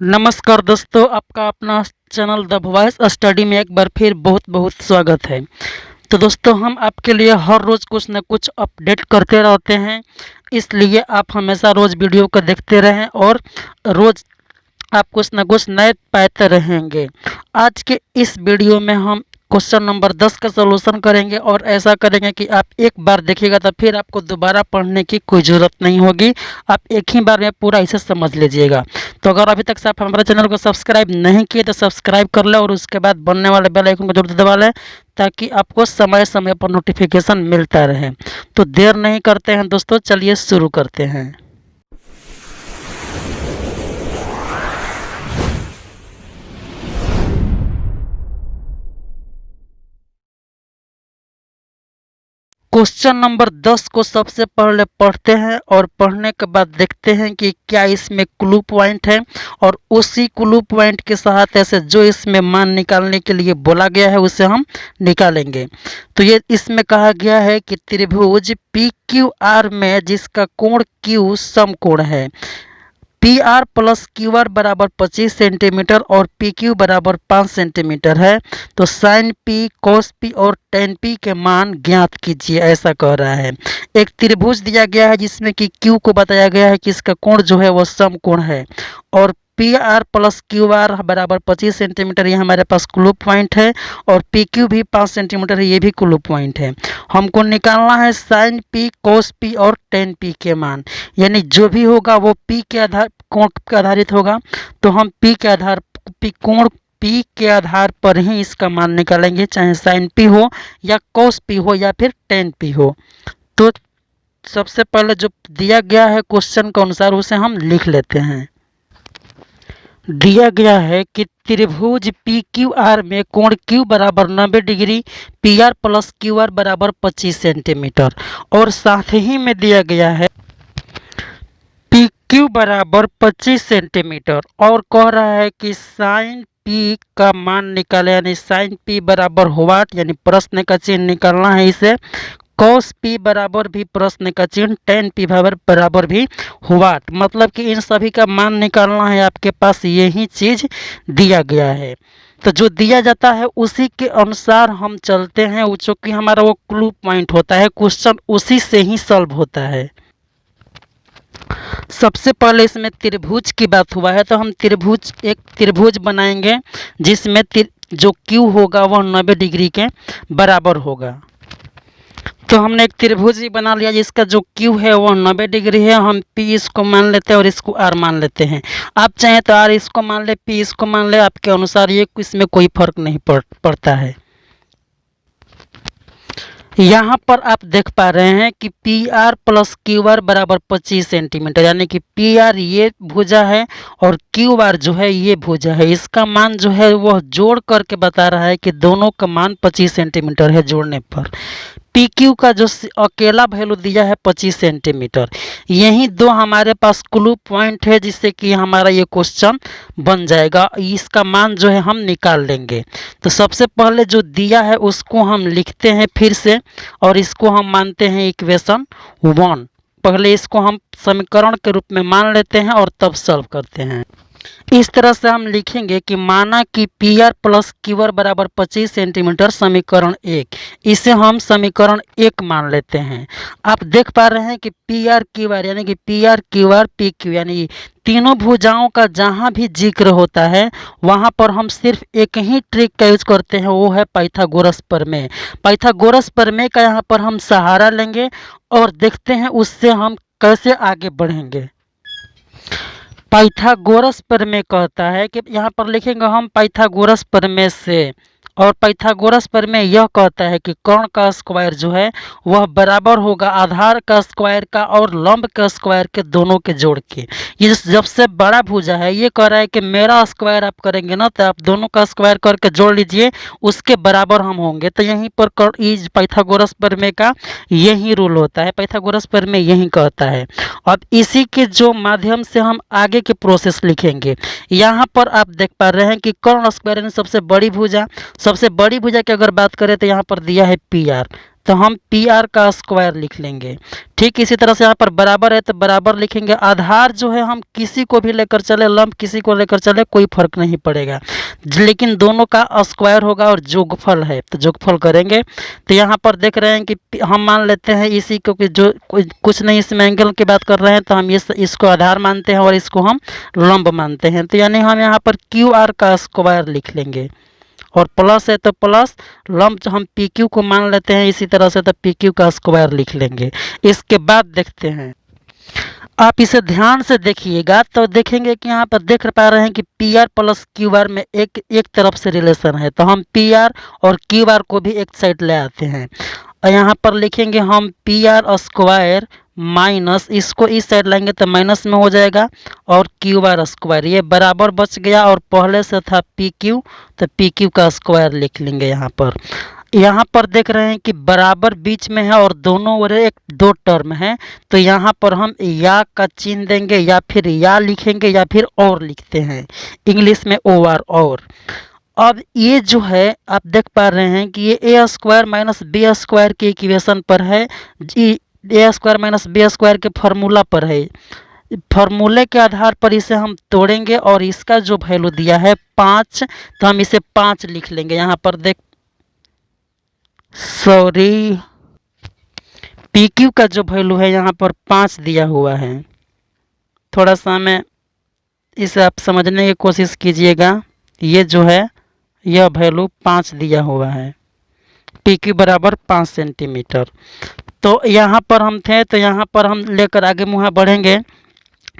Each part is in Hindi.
नमस्कार दोस्तों, आपका अपना चैनल द वॉइस स्टडी में एक बार फिर बहुत बहुत स्वागत है। तो दोस्तों, हम आपके लिए हर रोज़ कुछ न कुछ अपडेट करते रहते हैं, इसलिए आप हमेशा रोज़ वीडियो को देखते रहें और रोज़ आप कुछ न कुछ नए पाते रहेंगे। आज के इस वीडियो में हम क्वेश्चन नंबर 10 का सलूशन करेंगे और ऐसा करेंगे कि आप एक बार देखिएगा तो फिर आपको दोबारा पढ़ने की कोई ज़रूरत नहीं होगी। आप एक ही बार में पूरा इसे समझ लीजिएगा। तो अगर अभी तक से आप हमारे चैनल को सब्सक्राइब नहीं किए तो सब्सक्राइब कर लें और उसके बाद बनने वाले बेल आइकन को जरूर दबा लें ताकि आपको समय समय पर नोटिफिकेशन मिलता रहे। तो देर नहीं करते हैं दोस्तों, चलिए शुरू करते हैं। क्वेश्चन नंबर 10 को सबसे पहले पढ़ते हैं और पढ़ने के बाद देखते हैं कि क्या इसमें क्लू पॉइंट है और उसी क्लू पॉइंट के साथ ऐसे जो इसमें मान निकालने के लिए बोला गया है उसे हम निकालेंगे। तो ये इसमें कहा गया है कि त्रिभुज पी क्यू आर में जिसका कोण क्यू समकोण है, P R plus Q R बराबर 25 सेंटीमीटर और पी क्यू बराबर 5 सेंटीमीटर है। तो साइन पी, कोस पी और टेन पी के मान ज्ञात कीजिए, ऐसा कह रहा है। एक त्रिभुज दिया गया है जिसमें कि क्यू को बताया गया है कि इसका कोण जो है वो समकोण है और P R plus Q R बराबर 25 सेंटीमीटर, ये हमारे पास क्लू पॉइंट है और पी क्यू भी 5 सेंटीमीटर है, ये भी क्लू पॉइंट है। हमको निकालना है साइन पी, कोस पी और टेन पी के मान, यानी जो भी होगा वो पी के आधार कोण पर आधारित होगा। तो हम पी के आधार कोण पी के आधार पर ही इसका मान निकालेंगे, चाहे साइन पी हो या कोस पी हो या फिर टेन पी हो। तो सबसे पहले जो दिया गया है क्वेश्चन के अनुसार उसे हम लिख लेते हैं। दिया गया है कि त्रिभुज पी क्यू आर में कोण क्यू बराबर 90 degree, P R plus Q R बराबर 25 सेंटीमीटर और साथ ही में दिया गया है पी क्यू बराबर 25 सेंटीमीटर और कह रहा है कि साइन पी का मान निकाले, यानी साइन पी बराबर वाट, यानी प्रश्न का चिन्ह निकालना है इसे। कॉस पी बराबर भी प्रश्न का चिन्ह, टेन पी बराबर भी वाट, मतलब कि इन सभी का मान निकालना है। आपके पास यही चीज दिया गया है, तो जो दिया जाता है उसी के अनुसार हम चलते हैं। चूंकि हमारा वो क्लू पॉइंट होता है, क्वेश्चन उसी से ही सॉल्व होता है। सबसे पहले इसमें त्रिभुज की बात हुआ है तो हम एक त्रिभुज बनाएंगे जिसमें जो क्यू होगा वह 90 डिग्री के बराबर होगा। तो हमने एक त्रिभुज ही बना लिया जिसका जो क्यू है वह 90 डिग्री है। हम पी इसको मान लेते हैं और इसको आर मान लेते हैं। आप चाहें तो आर इसको मान ले, पी इसको मान ले, आपके अनुसार ये इसमें कोई फर्क नहीं पड़ता है। यहाँ पर आप देख पा रहे हैं कि P R plus Q R बराबर 25 सेंटीमीटर, यानी कि पी आर ये भुजा है और क्यू आर जो है ये भुजा है। इसका मान जो है वह जोड़ करके बता रहा है कि दोनों का मान 25 सेंटीमीटर है जोड़ने पर। पी क्यू का जो अकेला वैल्यू दिया है 25 सेंटीमीटर, यही दो हमारे पास क्लू पॉइंट है जिससे कि हमारा ये क्वेश्चन बन जाएगा। इसका मान जो है हम निकाल लेंगे। तो सबसे पहले जो दिया है उसको हम लिखते हैं फिर से और इसको हम मानते हैं इक्वेशन 1। पहले इसको हम समीकरण के रूप में मान लेते हैं और तब सॉल्व करते हैं। इस तरह से हम लिखेंगे कि माना कि P R plus Q R बराबर 25 सेंटीमीटर, समीकरण 1, इसे हम समीकरण 1 मान लेते हैं। आप देख पा रहे हैं कि पी आर क्यू आर, यानी कि P R Q R P Q, यानी तीनों भुजाओं का जहां भी जिक्र होता है वहां पर हम सिर्फ एक ही ट्रिक का यूज करते हैं, वो है पाइथागोरस प्रमेय। पाइथागोरस प्रमेय का यहाँ पर हम सहारा लेंगे और देखते हैं उससे हम कैसे आगे बढ़ेंगे। पाइथागोरस प्रमेय कहता है कि यहाँ पर लिखेंगे हम पाइथागोरस प्रमेय से, और पाइथागोरस प्रमेय यह कहता है कि कर्ण का स्क्वायर जो है वह बराबर होगा आधार का स्क्वायर का और लंब का स्क्वायर के दोनों के जोड़ के। ये जब से बड़ा भुजा है ये कह रहा है कि मेरा स्क्वायर आप करेंगे ना तो आप दोनों का स्क्वायर करके जोड़ लीजिए, उसके बराबर हम होंगे। तो यहीं पर इस पाइथागोरस प्रमेय का यही रूल होता है, पाइथागोरस प्रमेय यही कहता है। अब इसी के जो माध्यम से हम आगे के प्रोसेस लिखेंगे। यहाँ पर आप देख पा रहे हैं कि कर्ण स्क्वायर यानी सबसे बड़ी भुजा की अगर बात करें तो यहाँ पर दिया है पी आर, तो हम पी आर का स्क्वायर लिख लेंगे। ठीक इसी तरह से यहाँ पर बराबर है तो बराबर लिखेंगे। आधार जो है हम किसी को भी लेकर चले, लंब किसी को लेकर चले, कोई फर्क नहीं पड़ेगा, लेकिन दोनों का स्क्वायर होगा और जोगफल है तो जोगफल करेंगे। तो यहाँ पर देख रहे हैं कि हम मान लेते हैं इसी को कि जो कुछ नहीं, इसमें एंगल की बात कर रहे हैं तो हम इसको आधार मानते हैं और इसको हम लंब मानते हैं। तो यानी हम यहाँ पर क्यू आर का स्क्वायर लिख लेंगे और प्लस है तो प्लस, लंब हम पी क्यू को मान लेते हैं इसी तरह से तो पी क्यू का स्क्वायर लिख लेंगे। इसके बाद देखते हैं, आप इसे ध्यान से देखिएगा तो देखेंगे कि यहाँ पर देख पा रहे हैं कि P R plus Q R में एक तरफ से रिलेशन है, तो हम पी आर और क्यू आर को भी एक साइड ले आते हैं और यहाँ पर लिखेंगे हम पी आर स्क्वायर माइनस, इसको इस साइड लाएंगे तो माइनस में हो जाएगा, और क्यू आर स्क्वायर, ये बराबर बच गया और पहले से था पी क्यू तो पी क्यू का स्क्वायर लिख लेंगे। यहाँ पर देख रहे हैं कि बराबर बीच में है और दोनों ओर एक दो टर्म है, तो यहाँ पर हम या का चिन्ह देंगे या फिर या लिखेंगे या फिर और लिखते हैं, इंग्लिश में ओ आर और। अब ये जो है आप देख पा रहे हैं कि ये ए स्क्वायर माइनस बी स्क्वायर के इक्वेशन पर है, ए स्क्वायर माइनस बी स्क्वायर के फार्मूला पर है। फार्मूले के आधार पर इसे हम तोड़ेंगे और इसका जो वैल्यू दिया है 5, तो हम इसे 5 लिख लेंगे। यहाँ पर देख, सॉरी, पी क्यू का जो वैल्यू है यहाँ पर 5 दिया हुआ है। थोड़ा सा मैं इसे आप समझने की कोशिश कीजिएगा। ये जो है यह वैल्यू 5 दिया हुआ है, पी क्यू बराबर 5 सेंटीमीटर। तो यहाँ पर हम थे तो यहाँ पर हम लेकर आगे मुँह बढ़ेंगे।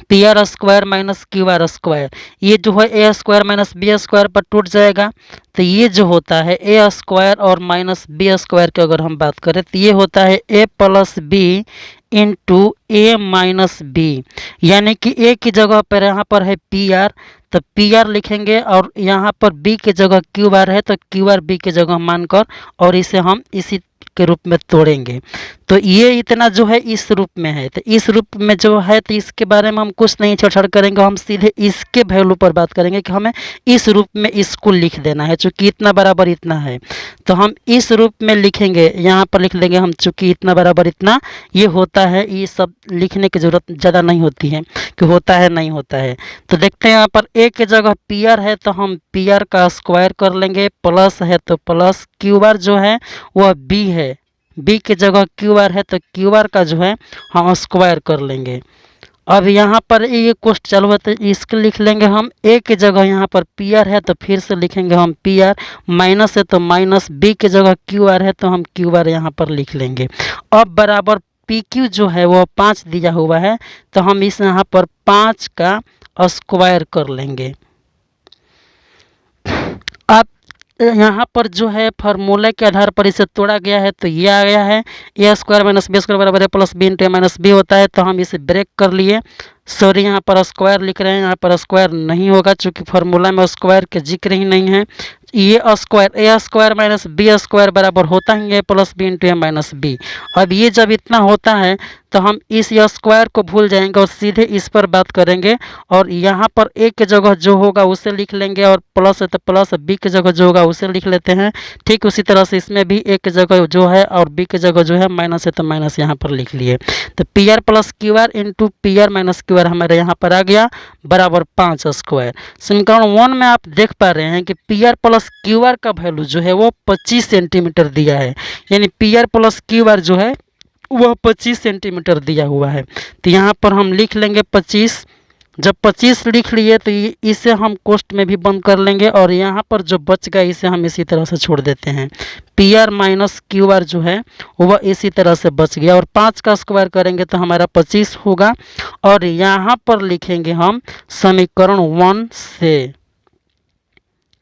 P R square minus Q R square, ये जो है ए स्क्वायर माइनस बी स्क्वायर पर टूट जाएगा, तो ये जो होता है ए स्क्वायर और माइनस बी स्क्वायर की अगर हम बात करें तो ये होता है ए प्लस बी इंटू ए माइनस बी, यानी कि ए की जगह पर यहाँ पर है पी आर तो पी आर लिखेंगे और यहाँ पर बी की जगह क्यू आर है तो क्यू आर बी की जगह मानकर और इसे हम इसी के रूप में तोड़ेंगे। तो ये इतना जो है इस रूप में है, तो इस रूप में जो है तो इसके बारे में हम कुछ नहीं छेड़छाड़ करेंगे, हम सीधे इसके वैल्यू पर बात करेंगे कि हमें इस रूप में इसको लिख देना है। चूँकि इतना बराबर इतना है तो हम इस रूप में लिखेंगे, यहाँ पर लिख लेंगे हम, चूँकि इतना बराबर इतना ये होता है, ये सब लिखने की ज़रूरत ज़्यादा नहीं होती है कि होता है नहीं होता है। तो देखते हैं यहाँ पर ए की जगह पी आर है तो हम पी आर का स्क्वायर कर लेंगे, प्लस है तो प्लस, क्यू आर जो है वह बी है, बी की जगह क्यू आर है तो क्यू आर का जो है हम स्क्वायर कर लेंगे। अब यहाँ पर ये क्वेश्चन चालू है तो इसको लिख लेंगे हम, ए की जगह यहाँ पर पी आर है तो फिर से लिखेंगे हम पी आर, माइनस है तो माइनस, बी की जगह क्यू आर है तो हम क्यू आर यहाँ पर लिख लेंगे। अब बराबर पी क्यू जो है वो 5 दिया हुआ है तो हम इस यहाँ पर 5 का स्क्वायर कर लेंगे। अब यहाँ पर जो है फार्मूला के आधार पर इसे तोड़ा गया है तो ये आ गया है ए स्क्वायर माइनस बी स्क्वायर बराबर है प्लस बी इंटू ए माइनस बी होता है, तो हम इसे ब्रेक कर लिए। सॉरी, यहाँ पर स्क्वायर लिख रहे हैं, यहाँ पर स्क्वायर नहीं होगा चूँकि फार्मूला में स्क्वायर के जिक्र ही नहीं है। ये स्क्वायर ए स्क्वायर माइनस बी स्क्वायर बराबर होता ही है प्लस बी इंटू ए माइनस बी। अब ये जब इतना होता है तो हम इस स्क्वायर को भूल जाएंगे और सीधे इस पर बात करेंगे और यहाँ पर ए की जगह जो होगा उसे लिख लेंगे और प्लस है तो प्लस, बी की जगह जो होगा उसे लिख लेते हैं। ठीक उसी तरह से इसमें भी ए की जगह जो है और बी की जगह जो है माइनस है तो माइनस यहाँ पर लिख लिए। तो P R plus Q R into P R minus Q R हमारे यहाँ पर आ गया बराबर 5 स्क्वायर। समीकरण 1 में आप देख पा रहे हैं कि P R plus Q R का वैल्यू जो है वो 25 सेंटीमीटर दिया है, यानी P R plus Q R जो है वह 25 सेंटीमीटर दिया हुआ है। तो यहाँ पर हम लिख लेंगे 25। जब 25 लिख लिए तो इसे हम कोष्ठ में भी बंद कर लेंगे और यहाँ पर जो बच गया इसे हम इसी तरह से छोड़ देते हैं। P R minus Q R जो है वह इसी तरह से बच गया और 5 का स्क्वायर करेंगे तो हमारा 25 होगा। और यहाँ पर लिखेंगे हम समीकरण 1 से,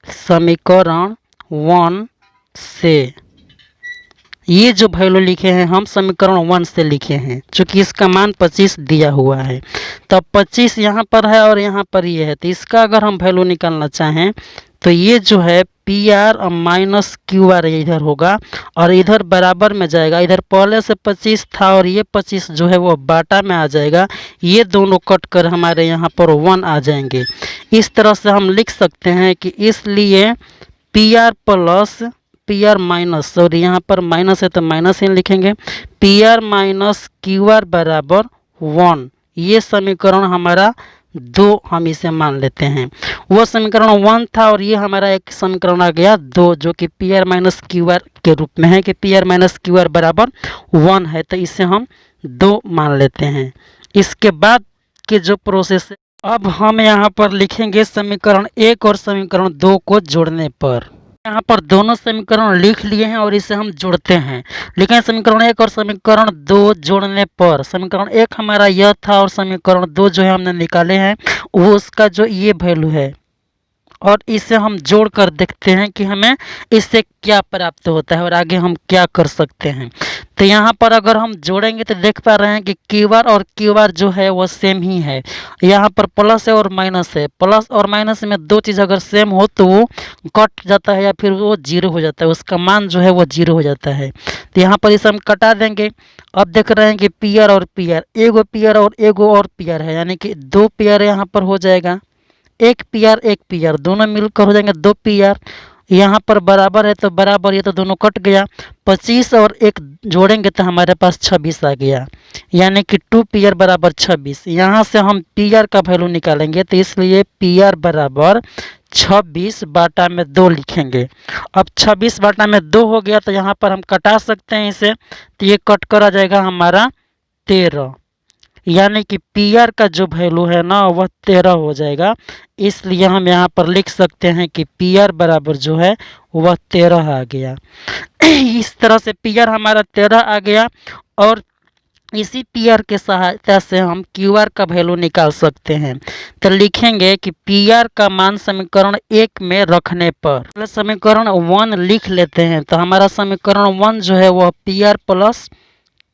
समीकरण 1 से ये जो वैल्यू लिखे हैं हम समीकरण 1 से लिखे हैं, चूँकि इसका मान 25 दिया हुआ है। तो 25 यहाँ पर है और यहाँ पर ये है, तो इसका अगर हम वैल्यू निकालना चाहें तो ये जो है पी आर और माइनस क्यू आर इधर होगा और इधर बराबर में जाएगा। इधर पहले से 25 था और ये 25 जो है वो बाटा में आ जाएगा, ये दोनों कट कर हमारे यहाँ पर 1 आ जाएंगे। इस तरह से हम लिख सकते हैं कि इसलिए पी पी आर माइनस, और यहाँ पर माइनस है तो माइनस ही लिखेंगे, P R minus Q R बराबर 1। ये समीकरण हमारा 2 हम इसे मान लेते हैं। वो समीकरण 1 था और ये हमारा एक समीकरण आ गया 2, जो कि P R minus Q R के रूप में है कि P R minus Q R बराबर 1 है, तो इसे हम 2 मान लेते हैं। इसके बाद के जो प्रोसेस है, अब हम यहाँ पर लिखेंगे समीकरण 1 और समीकरण 2 को जोड़ने पर। यहाँ पर दोनों समीकरण लिख लिए हैं और इसे हम जोड़ते हैं। लिखें समीकरण 1 और समीकरण 2 जोड़ने पर। समीकरण 1 हमारा यह था और समीकरण 2 जो है हमने निकाले हैं वो उसका जो ये वैल्यू है, और इसे हम जोड़ कर देखते हैं कि हमें इससे क्या प्राप्त होता है और आगे हम क्या कर सकते हैं। तो यहाँ पर अगर हम जोड़ेंगे तो देख पा रहे हैं कि क्यू आर और क्यू आर जो है वो सेम ही है। यहाँ पर प्लस है और माइनस है। प्लस और माइनस में दो चीज़ अगर सेम हो तो वो कट जाता है या फिर वो जीरो हो जाता है, उसका मान जो है वो जीरो हो जाता है। तो यहाँ पर इसे हम कटा देंगे। अब देख रहे हैं कि पी आर और पी आर, एगो पी आर और एगो और पी आर है, यानी कि 2 पी आर यहाँ पर हो जाएगा। एक पी आर दोनों मिलकर हो जाएंगे 2 पी आर। यहाँ पर बराबर है तो बराबर, ये तो दोनों कट गया। 25 और 1 जोड़ेंगे तो हमारे पास 26 आ गया, यानी कि 2 पी आर बराबर 26। यहाँ से हम पी आर का वैल्यू निकालेंगे तो इसलिए पी आर बराबर 26 बाटा में 2 लिखेंगे। अब 26 बाटा में 2 हो गया तो यहाँ पर हम कटा सकते हैं इसे, तो ये कट कर आ जाएगा हमारा 13, यानी कि पी आर का जो वैल्यू है ना वह 13 हो जाएगा। इसलिए हम यहाँ पर लिख सकते हैं कि पी आर बराबर जो है वह 13 आ गया। इस तरह से पी आर हमारा 13 आ गया, और इसी पी आर के सहायता से हम क्यू आर का वैल्यू निकाल सकते हैं। तो लिखेंगे कि पी आर का मान समीकरण 1 में रखने पर समीकरण 1 लिख लेते हैं। तो हमारा समीकरण 1 जो है वह P R plus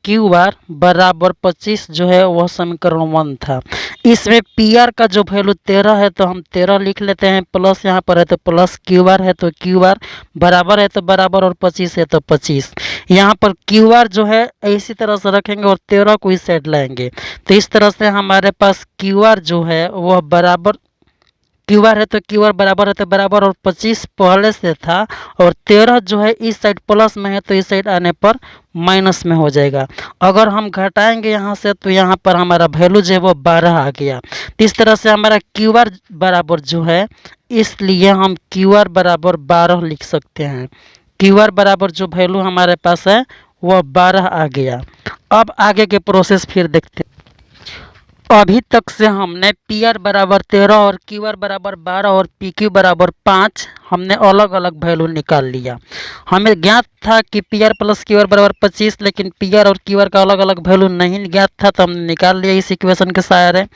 Q R बराबर 25 जो है वह समीकरण 1 था। इसमें पी आर का जो वैल्यू 13 है तो हम 13 लिख लेते हैं, प्लस यहाँ पर है तो प्लस क्यू आर है तो क्यू आर, बराबर है तो बराबर और 25 है तो 25। यहाँ पर क्यू आर जो है इसी तरह से रखेंगे और 13 को इस साइड लाएंगे, तो इस तरह से हमारे पास क्यू आर जो है वह बराबर, क्यू आर है तो क्यू आर बराबर है तो बराबर और 25 पहले से था, और 13 जो है इस साइड प्लस में है तो इस साइड आने पर माइनस में हो जाएगा। अगर हम घटाएंगे यहाँ से तो यहाँ पर हमारा वैल्यू जो है वो 12 आ गया। तो इस तरह से हमारा क्यू आर बराबर जो है, इसलिए हम क्यू आर बराबर 12 लिख सकते हैं। क्यू आर बराबर जो वैल्यू हमारे पास है वह 12 आ गया। अब आगे के प्रोसेस फिर देखते हैं। अभी तक से हमने पी आर बराबर 13 और क्यू आर बराबर 12 और पी क्यू बराबर 5 हमने अलग अलग वैल्यू निकाल लिया। हमें ज्ञात था कि P R plus Q R बराबर 25, लेकिन पी आर और क्यू आर का अलग अलग वैल्यू नहीं ज्ञात था, तो हमने निकाल लिया इस इक्वेशन के सहारे।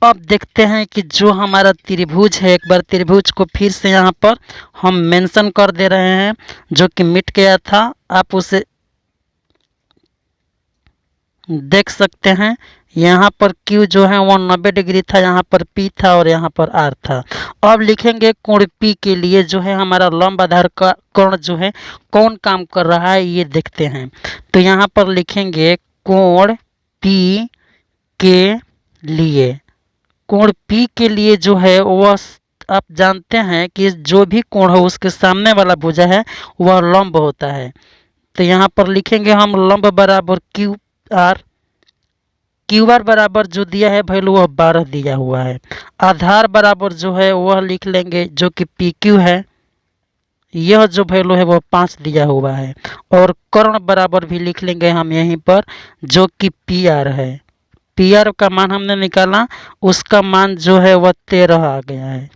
अब देखते हैं कि जो हमारा त्रिभुज है, एक बार त्रिभुज को फिर से यहाँ पर हम मेंशन कर दे रहे हैं, जो कि मिट गया था, आप उसे देख सकते हैं। यहाँ पर Q जो है वो 90 डिग्री था, यहाँ पर P था और यहाँ पर R था। अब लिखेंगे कोण P के लिए जो है हमारा लंब आधार का कोण जो है कौन काम कर रहा है ये देखते हैं। तो यहाँ पर लिखेंगे कोण P के लिए, कोण P के लिए जो है वह आप जानते हैं कि जो भी कोण हो उसके सामने वाला भुजा है वह लंब होता है। तो यहाँ पर लिखेंगे हम लंब बराबर क्यू आर बराबर जो दिया है वैल्यू वह 12 दिया हुआ है। आधार बराबर जो है वह लिख लेंगे जो कि पी क्यू है, यह जो वैल्यू है वह 5 दिया हुआ है। और कर्ण बराबर भी लिख लेंगे हम यहीं पर, जो कि पी आर है। पी आर का मान हमने निकाला, उसका मान जो है वह 13 आ गया है।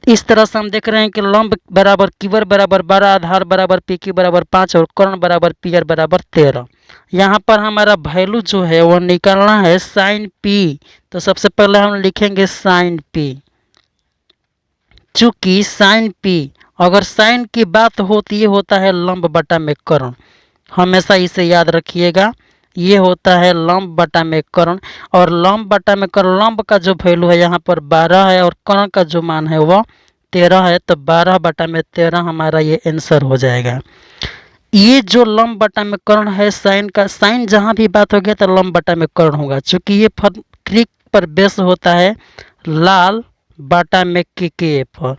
इस तरह से हम देख रहे हैं कि लंब बराबर क्यू आर बराबर 12, आधार बराबर पी क्यू बराबर 5 और कर्ण बराबर पी आर बराबर 13। यहाँ पर हमारा वैल्यू जो है वो निकालना है साइन पी। तो सबसे पहले हम लिखेंगे साइन पी। चूंकि साइन पी, अगर साइन की बात होती है होता है लंब बटा में कर्ण, हमेशा इसे याद रखिएगा। ये होता है लंब बटा में कर्ण, और लंब बटा में कर्ण, लंब का जो वैल्यू है यहाँ पर 12 है और कर्ण का जो मान है वह 13 है, तो 12 बटा में 13 हमारा ये आंसर हो जाएगा। ये जो लंब बटा में कर्ण है साइन का, साइन जहाँ भी बात हो गया तो लंब बटा में कर्ण होगा, चूँकि ये ट्रिक पर बेस होता है लाल बटा में के एफ।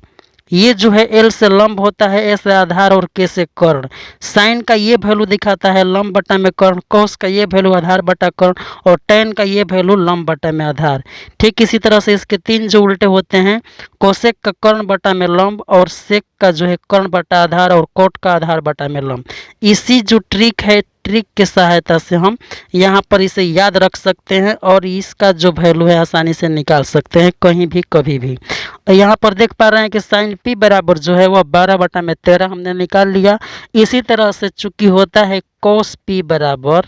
ये जो है एल से लंब होता है, ए से आधार और के से कर्ण। साइन का ये वैल्यू दिखाता है लंब बटा में कर्ण, कॉस का ये वैल्यू आधार बटा कर्ण और टेन का ये वैल्यू लंब बटा में आधार। ठीक इसी तरह से इसके तीन जो उल्टे होते हैं, कोसेक का कर्ण बटा में लंब और सेक का जो है कर्ण बटा आधार और कोट का आधार बटा में लंब। इसी जो ट्रिक है, ट्रिक के सहायता से हम यहाँ पर इसे याद रख सकते हैं और इसका जो वैल्यू है आसानी से निकाल सकते हैं कहीं भी कभी भी। यहाँ पर देख पा रहे हैं कि साइन पी बराबर जो है वह 12 बटा में 13 हमने निकाल लिया। इसी तरह से चूंकि होता है कोस पी बराबर,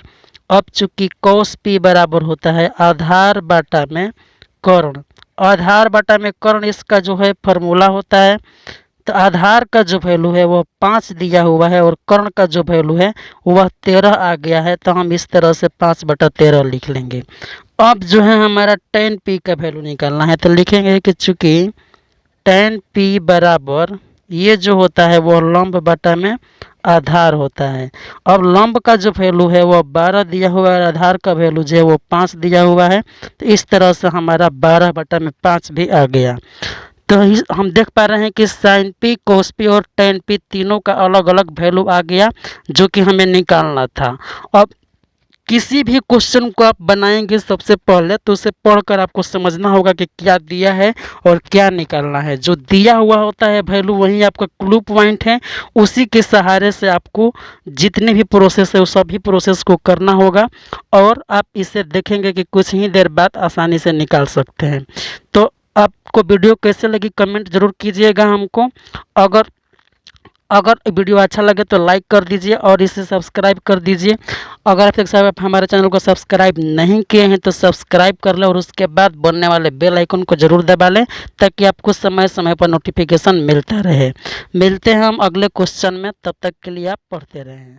अब चूंकि कोस पी बराबर होता है आधार बटा में कर्ण, आधार बटा में कर्ण इसका जो है फार्मूला होता है। तो आधार का जो वैल्यू है वह 5 दिया हुआ है और कर्ण का जो वैल्यू है वह 13 आ गया है, तो हम इस तरह से 5 बटा 13 लिख लेंगे। अब जो है हमारा tan p का वैल्यू निकालना है, तो लिखेंगे कि चूंकि tan p बराबर ये जो होता है वह लंब बटा में आधार होता है। अब लंब का जो वैल्यू है वह 12 दिया हुआ है, आधार का वैल्यू जो है वो 5 दिया हुआ है, तो इस तरह से हमारा 12 बटा में 5 भी आ गया। तो हम देख पा रहे हैं कि साइन पी, कोस पी और टेन पी तीनों का अलग अलग वैल्यू आ गया जो कि हमें निकालना था। अब किसी भी क्वेश्चन को आप बनाएंगे सबसे पहले तो उसे पढ़कर आपको समझना होगा कि क्या दिया है और क्या निकालना है। जो दिया हुआ होता है वैल्यू वही आपका क्लू पॉइंट है, उसी के सहारे से आपको जितने भी प्रोसेस है उस सभी प्रोसेस को करना होगा और आप इसे देखेंगे कि कुछ ही देर बाद आसानी से निकाल सकते हैं। तो आपको वीडियो कैसे लगी कमेंट जरूर कीजिएगा हमको। अगर वीडियो अच्छा लगे तो लाइक कर दीजिए और इसे सब्सक्राइब कर दीजिए। अगर आप आप हमारे चैनल को सब्सक्राइब नहीं किए हैं तो सब्सक्राइब कर लें और उसके बाद बनने वाले बेल आइकन को ज़रूर दबा लें ताकि आपको समय समय पर नोटिफिकेशन मिलता रहे। मिलते हैं हम अगले क्वेश्चन में, तब तक के लिए आप पढ़ते रहें।